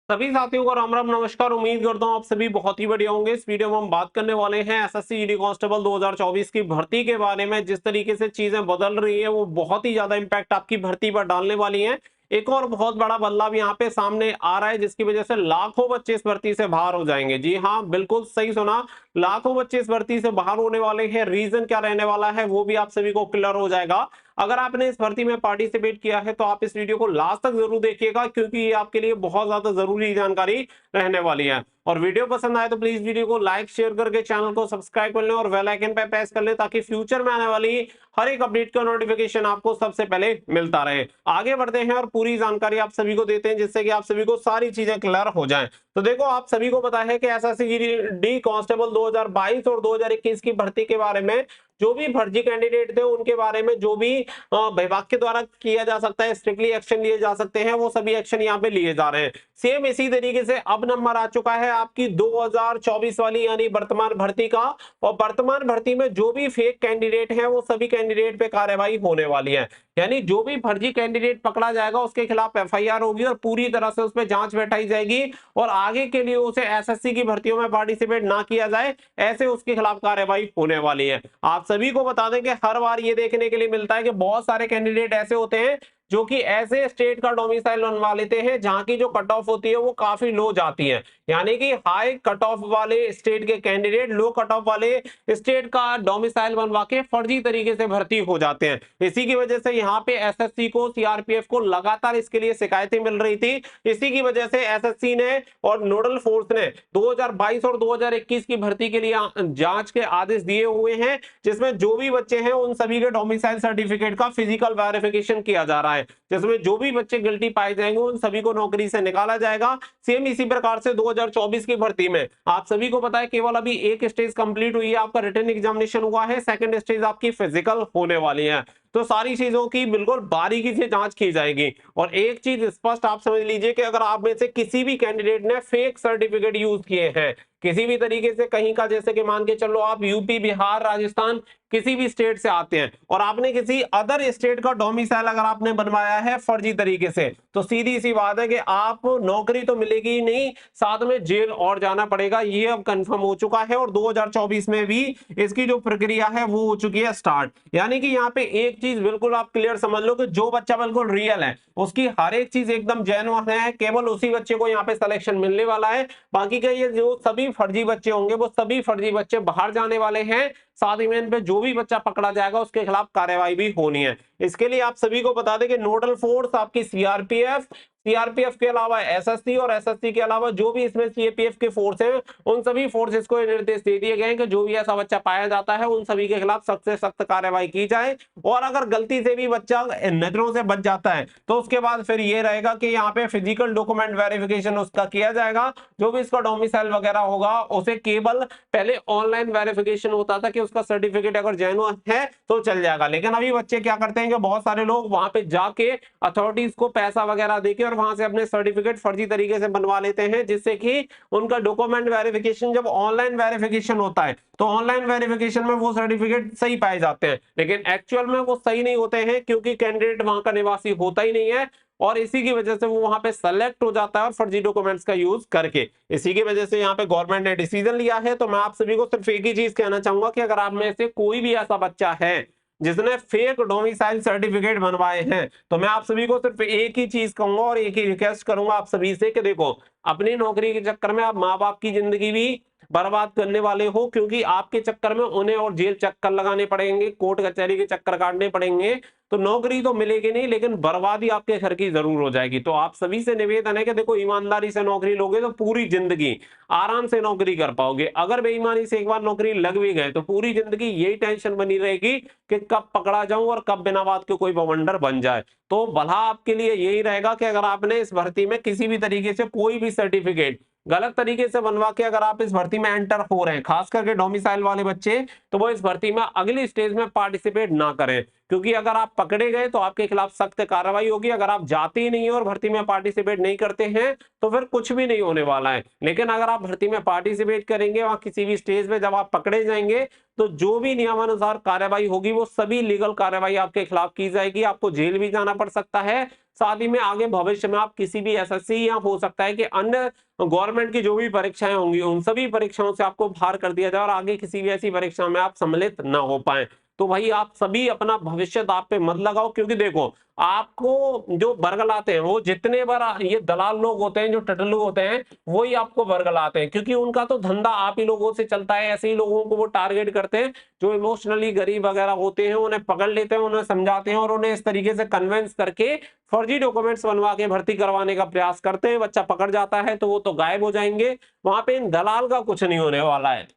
सभी साथियों को राम राम नमस्कार। उम्मीद करता हूँ आप सभी बहुत ही बढ़िया होंगे। इस वीडियो में हम बात करने वाले हैं एसएससी जीडी कांस्टेबल 2024 की भर्ती के बारे में। जिस तरीके से चीजें बदल रही है वो बहुत ही ज्यादा इंपैक्ट आपकी भर्ती पर डालने वाली है। एक और बहुत बड़ा बदलाव यहाँ पे सामने आ रहा है जिसकी वजह से लाखों बच्चे इस भर्ती से बाहर हो जाएंगे। जी हाँ, बिल्कुल सही सुना, लाखों बच्चे इस भर्ती से बाहर होने वाले हैं। रीजन क्या रहने वाला है वो भी आप सभी को क्लियर हो जाएगा। अगर आपने इस भर्ती में पार्टिसिपेट किया है तो आप इस वीडियो को लास्ट तक जरूर देखिएगा, क्योंकि ये आपके लिए बहुत ज्यादा जरूरी जानकारी रहने वाली है। और वीडियो पसंद आए तो प्लीज वीडियो को लाइक शेयर करके चैनल को सब्सक्राइब कर लें और बेल आइकन पे प्रेस कर लें, ताकि फ्यूचर में आने वाली हर एक अपडेट का नोटिफिकेशन आपको सबसे पहले मिलता रहे। आगे बढ़ते हैं और पूरी जानकारी आप सभी को देते हैं, जिससे कि आप सभी को सारी चीजें क्लियर हो जाएं। तो देखो, आप सभी को पता है कि एसएससी जीडी कांस्टेबल 2022 और 2021 की भर्ती के बारे में जो भी फर्जी कैंडिडेट थे उनके बारे में जो भी विभाग के द्वारा किया जा सकता है, स्ट्रिक्टली एक्शन लिए जा सकते हैं, वो सभी एक्शन यहाँ पे लिए जा रहे हैं। सेम इसी तरीके से अब नंबर आ चुका है आपकी 2024 वाली यानी वर्तमान भर्ती का। और वर्तमान भर्ती में जो भी फेक कैंडिडेट हैं वो सभी कैंडिडेट पे कार्रवाई होने वाली है। यानी जो भी फर्जी कैंडिडेट पकड़ा जाएगा उसके खिलाफ एफआईआर होगी और पूरी तरह से उस पर जांच बैठाई जाएगी, और आगे के लिए उसे एसएससी की भर्तियों में पार्टिसिपेट ना किया जाए, ऐसे उसके खिलाफ कार्रवाई होने वाली है। आप सभी को बता दें कि हर बार ये देखने के लिए मिलता है कि बहुत सारे कैंडिडेट ऐसे होते हैं जो कि ऐसे स्टेट का डोमिसाइल बनवा लेते हैं जहां की जो कट ऑफ होती है वो काफी लो जाती है। यानी कि हाई कट ऑफ वाले स्टेट के कैंडिडेट लो कट ऑफ वाले स्टेट का डोमिसाइल बनवा के फर्जी तरीके से भर्ती हो जाते हैं। इसी की वजह से यहाँ पे एसएससी को, सीआरपीएफ को लगातार इसके लिए शिकायतें मिल रही थी। इसी की वजह से एसएससी ने और नोडल फोर्स ने 2022 और 2021 की भर्ती के लिए जांच के आदेश दिए हुए हैं, जिसमें जो भी बच्चे हैं उन सभी के डोमिसाइल सर्टिफिकेट का फिजिकल वेरिफिकेशन किया जा रहा है, जिसमें जो भी बच्चे गिल्टी पाए जाएंगे उन सभी को नौकरी से निकाला जाएगा। सेम इसी प्रकार से 2024 की भर्ती में आप सभी को पता है केवल अभी एक स्टेज कंप्लीट हुई है, आपका रिटन एग्जामिनेशन हुआ है, सेकंड स्टेज आपकी फिजिकल होने वाली है। तो सारी चीजों की बिल्कुल बारीकी से जांच की जाएगी। और एक चीज स्पष्ट आप समझ लीजिए कि अगर आप में से किसी भी कैंडिडेट ने फेक सर्टिफिकेट यूज किए हैं किसी भी तरीके से कहीं का, जैसे कि मान के चलो आप यूपी, बिहार, राजस्थान किसी भी स्टेट से आते हैं और आपने किसी अदर स्टेट का डोमिसाइल अगर आपने बनवाया है फर्जी तरीके से, तो सीधी सी बात है कि आप नौकरी तो मिलेगी ही नहीं, साथ में जेल और जाना पड़ेगा। ये अब कंफर्म हो चुका है और 2024 में भी इसकी जो प्रक्रिया है वो हो चुकी है स्टार्ट। यानी कि यहाँ पे एक चीज बिल्कुल आप क्लियर समझ लो कि जो बच्चा बिल्कुल रियल है उसकी हर एक चीज एकदम जेन्युइन है, केवल उसी बच्चे को यहाँ पे सिलेक्शन मिलने वाला है। बाकी के ये जो सभी फर्जी बच्चे होंगे वो सभी फर्जी बच्चे बाहर जाने वाले हैं। साथ ही में इन पे जो भी बच्चा पकड़ा जाएगा उसके खिलाफ कार्रवाई भी होनी है। इसके लिए आप सभी को बता दें कि नोडल फोर्स आपकी सीआरपीएफ, सीआरपीएफ के अलावा एसएससी और एसएससी के अलावा जो भी इसमें सीएपीएफ के फोर्स हैं उन सभी फोर्सेस को निर्देश दे दिए गए हैं कि जो भी ऐसा बच्चा पाया जाता है उन सभी के खिलाफ सख्त से सख्त कार्रवाई की जाए। और अगर गलती से भी बच्चा नजरों से बच जाता है तो उसके बाद फिर ये रहेगा कि यहाँ पे फिजिकल डॉक्यूमेंट वेरिफिकेशन उसका किया जाएगा। जो भी इसका डोमिसाइल वगैरह होगा उसे केवल पहले ऑनलाइन वेरिफिकेशन होता था कि उसका सर्टिफिकेट अगर जेन्युइन है तो चल जाएगा, लेकिन अभी बच्चे क्या करते हैं कि बहुत सारे लोग वहां पे जाके अथॉरिटीज को पैसा वगैरह देके और वहां से अपने सर्टिफिकेट फर्जी तरीके से बनवा लेते हैं, जिससे कि उनका डॉक्यूमेंट वेरिफिकेशन जब ऑनलाइन वेरिफिकेशन होता है तो ऑनलाइन वेरिफिकेशन में वो सर्टिफिकेट सही पाए जाते हैं, लेकिन एक्चुअल में वो सही नहीं होते हैं क्योंकि कैंडिडेट वहां का निवासी होता ही नहीं है। और इसी की वजह से वो वहां पे सेलेक्ट हो जाता है और फर्जी डॉक्यूमेंट्स का यूज करके। इसी की वजह से यहाँ पे गवर्नमेंट ने डिसीजन लिया है। तो मैं आप सभी को सिर्फ एक ही चीज कहना चाहूंगा कि अगर आप में से कोई भी ऐसा बच्चा है जिसने फेक डोमिसाइल सर्टिफिकेट बनवाए हैं, तो मैं आप सभी को सिर्फ एक ही चीज कहूंगा और एक ही रिक्वेस्ट करूंगा आप सभी से कि देखो, अपनी नौकरी के चक्कर में आप माँ बाप की जिंदगी भी बर्बाद करने वाले हो, क्योंकि आपके चक्कर में उन्हें और जेल चक्कर लगाने पड़ेंगे, कोर्ट कचहरी के चक्कर काटने पड़ेंगे। तो नौकरी तो मिलेगी नहीं, लेकिन बर्बादी आपके घर की जरूर हो जाएगी। तो आप सभी से निवेदन है कि देखो, ईमानदारी से नौकरी लोगे तो पूरी जिंदगी आराम से नौकरी कर पाओगे। अगर बेईमानी से एक बार नौकरी लग भी गए तो पूरी जिंदगी यही टेंशन बनी रहेगी कि कब पकड़ा जाऊं और कब बिना बात के कोई बवंडर बन जाए। तो भला आपके लिए यही रहेगा कि अगर आपने इस भर्ती में किसी भी तरीके से कोई भी सर्टिफिकेट गलत तरीके से बनवा के अगर आप इस भर्ती में एंटर हो रहे हैं, खास करके डोमिसाइल वाले बच्चे, तो वो इस भर्ती में अगली स्टेज में पार्टिसिपेट ना करें। क्योंकि अगर आप पकड़े गए तो आपके खिलाफ सख्त कार्रवाई होगी। अगर आप जाते ही नहीं है और भर्ती में पार्टिसिपेट नहीं करते हैं तो फिर कुछ भी नहीं होने वाला है। लेकिन अगर आप भर्ती में पार्टिसिपेट करेंगे, वहां किसी भी स्टेज पे जब आप पकड़े जाएंगे तो जो भी नियमानुसार कार्रवाई होगी वो सभी लीगल कार्रवाई आपके खिलाफ की जाएगी। आपको जेल भी जाना पड़ सकता है। साथ ही में आगे भविष्य में आप किसी भी एसएससी या हो सकता है कि अन्य गवर्नमेंट की जो भी परीक्षाएं होंगी उन सभी परीक्षाओं से आपको बाहर कर दिया जाए और आगे किसी भी ऐसी परीक्षा में आप सम्मिलित ना हो पाए। तो भाई आप सभी अपना भविष्य दांव पे मत लगाओ, क्योंकि देखो आपको जो बरगलाते हैं वो जितने बार ये दलाल लोग होते हैं, जो टटलू होते हैं, वही आपको बरगलाते हैं, क्योंकि उनका तो धंधा आप ही लोगों से चलता है। ऐसे ही लोगों को वो टारगेट करते हैं जो इमोशनली गरीब वगैरह होते हैं, उन्हें पकड़ लेते हैं, उन्हें समझाते हैं और उन्हें इस तरीके से कन्विंस करके फर्जी डॉक्यूमेंट्स बनवा के भर्ती करवाने का प्रयास करते हैं। बच्चा पकड़ जाता है तो वो तो गायब हो जाएंगे। वहां पे इन दलाल का कुछ नहीं होने वाला है,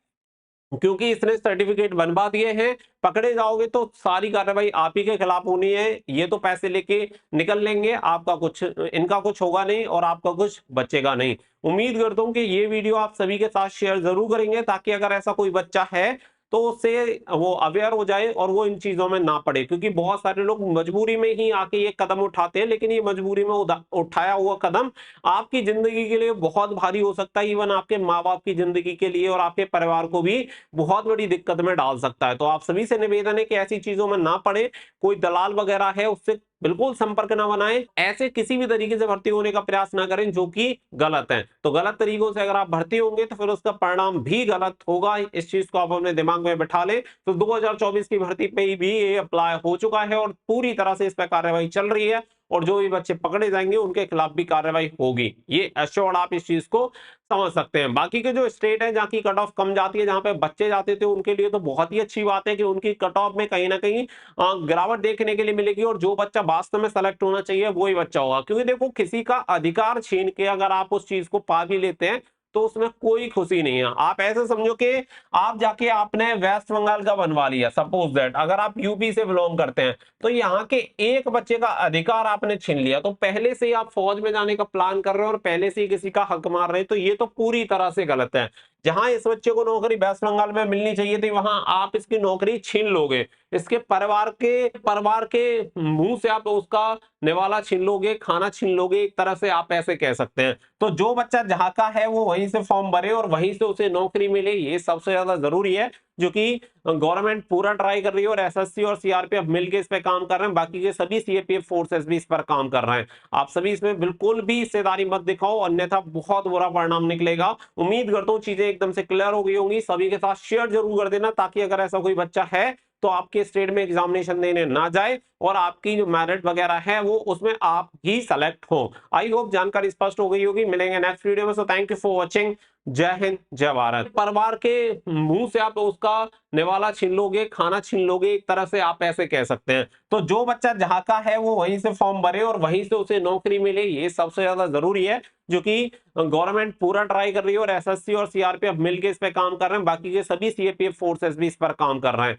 क्योंकि इसने सर्टिफिकेट बनवा दिए हैं। पकड़े जाओगे तो सारी कार्रवाई आप ही के खिलाफ होनी है। ये तो पैसे लेके निकल लेंगे, आपका कुछ, इनका कुछ होगा नहीं और आपका कुछ बचेगा नहीं। उम्मीद करता हूं कि ये वीडियो आप सभी के साथ शेयर जरूर करेंगे, ताकि अगर ऐसा कोई बच्चा है तो उससे वो अवेयर हो जाए और वो इन चीजों में ना पड़े। क्योंकि बहुत सारे लोग मजबूरी में ही आके ये कदम उठाते हैं, लेकिन ये मजबूरी में उठाया हुआ कदम आपकी जिंदगी के लिए बहुत भारी हो सकता है। इवन आपके माँ बाप की जिंदगी के लिए और आपके परिवार को भी बहुत बड़ी दिक्कत में डाल सकता है। तो आप सभी से निवेदन है कि ऐसी चीजों में ना पड़े। कोई दलाल वगैरह है उससे बिल्कुल संपर्क ना बनाएं। ऐसे किसी भी तरीके से भर्ती होने का प्रयास ना करें जो कि गलत है। तो गलत तरीकों से अगर आप भर्ती होंगे तो फिर उसका परिणाम भी गलत होगा। इस चीज को आप अपने दिमाग में बैठा लें। तो 2024 की भर्ती पे भी ये अप्लाई हो चुका है और पूरी तरह से इस पर कार्रवाई चल रही है, और जो भी बच्चे पकड़े जाएंगे उनके खिलाफ भी कार्रवाई होगी। ये एश्योर्ड आप इस चीज को समझ सकते हैं। बाकी के जो स्टेट है जहाँ की कट ऑफ कम जाती है, जहाँ पे बच्चे जाते थे, उनके लिए तो बहुत ही अच्छी बात है कि उनकी कट ऑफ में कहीं ना कहीं गिरावट देखने के लिए मिलेगी, और जो बच्चा वास्तव में सेलेक्ट होना चाहिए वही बच्चा होगा। क्योंकि देखो किसी का अधिकार छीन के अगर आप उस चीज को पा भी लेते हैं तो उसमें कोई खुशी नहीं है। आप ऐसे समझो कि आप जाके आपने वेस्ट बंगाल का बनवा लिया, सपोज दैट अगर आप यूपी से बिलोंग करते हैं, तो यहाँ के एक बच्चे का अधिकार आपने छीन लिया, तो पहले से ही आप फौज में जाने का प्लान कर रहे हो और पहले से ही किसी का हक मार रहे हैं, तो ये तो पूरी तरह से गलत है। जहां इस बच्चे को नौकरी वेस्ट बंगाल में मिलनी चाहिए थी, वहां आप इसकी नौकरी छीन लोगे। इसके परिवार के मुंह से आप उसका निवाला छीन लोगे, खाना छीन लोगे, एक तरह से आप ऐसे कह सकते हैं। तो जो बच्चा जहां का है वो वहीं से फॉर्म भरे और वहीं से उसे नौकरी मिले, ये सबसे ज्यादा जरूरी है, जो कि गवर्नमेंट पूरा ट्राई कर रही है और एसएससी और सीआरपीएफ मिलकर इस पे काम कर रहे हैं। बाकी के सभी सीएपीएफ फोर्सेस भी इस पर काम कर रहे हैं। आप सभी इसमें बिल्कुल भी हिस्सेदारी मत दिखाओ, अन्यथा बहुत बुरा परिणाम निकलेगा। उम्मीद करता हूँ चीजें एकदम से क्लियर हो गई होंगी। सभी के साथ शेयर जरूर कर देना, ताकि अगर ऐसा कोई बच्चा है तो आपके स्टेट में एग्जामिनेशन देने ना जाए और आपकी जो मेरिट वगैरह है वो उसमें आप ही सेलेक्ट हो। आई होप जानकारी स्पष्ट हो गई होगी। मिलेंगे नेक्स्ट वीडियो में। So thank you for watching. जय हिंद, जय भारत। परिवार के मुंह से आप उसका निवाला छीन लोगे, खाना छीन लोगे, एक तरह से आप ऐसे कह सकते हैं। तो जो बच्चा जहां का है वो वहीं से फॉर्म भरे और वहीं से उसे नौकरी मिले, ये सबसे ज्यादा जरूरी है, जो कि गवर्नमेंट पूरा ट्राई कर रही है और एसएससी और सीआरपीएफ मिलकर इस पे काम कर रहे हैं। बाकी के सभी सीएपीएफ फोर्सेस भी इस पर काम कर रहे हैं।